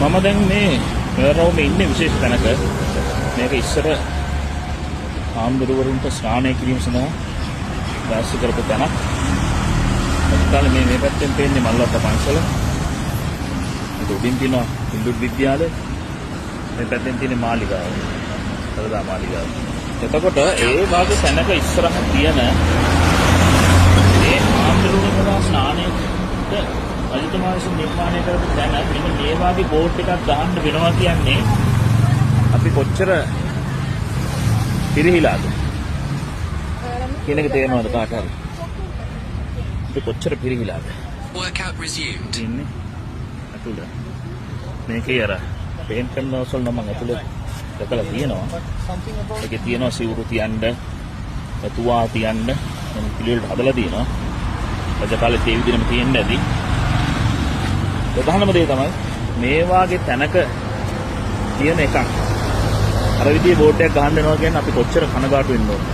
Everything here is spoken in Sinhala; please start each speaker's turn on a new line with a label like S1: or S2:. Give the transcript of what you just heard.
S1: මම දැන් මේ රෝමේ ඉන්නේ විශේෂ තැනක. මේක ඉස්සර ආම්දුරවරුන්ට ස්නානය කිරීම සඳහා දාස්ස කරපු තැනක්. අද මේ පැත්තෙන් පේන්නේ මල්වත්ත පන්සල. ඒක උඩින් තියෙනවා හින්දු විද්‍යාලය. මේ පැත්තෙන් තියෙන මාලිගාව. සරදා මාලිගාව. එතකොට ඒ වාගේ තැනක ඉස්සරහ තියෙන මේ ආම්දුරවරුන්ගේ ස්නානයට අජිතමා විසින් නිර්මාණය කරපු තැන මෙන්න මේ වාගේ බෝඩ් එකක් ගහන්න වෙනවා කියන්නේ අපි කොච්චර පිරිහිලාද කියන එක තේරෙනවද කාට හරි? අපි කොච්චර පිරිහිලාද?
S2: Workout resumed.
S1: ඉන්නේ අතුල මේකේ අර පේන්ට් කරන දවස්වල නම් මම අතුල දැකලා තියෙනවා. ඒකේ තියෙනවා සිවුරු තියන්න, තුවා තියන්න මම පිළිවෙලට හදලා තියෙනවා. රජ කාලේ ඒ විදිහටම තියෙන්න ඇති. ප්‍රධානම දේ තමයි මේ වාගේ තැනක තියෙන එකක්. අර විදිහේ බෝඩ් එකක් ගහන්න වෙනවා කියන්නේ අපි කොච්චර කනගාටු වෙන්න ඕනද?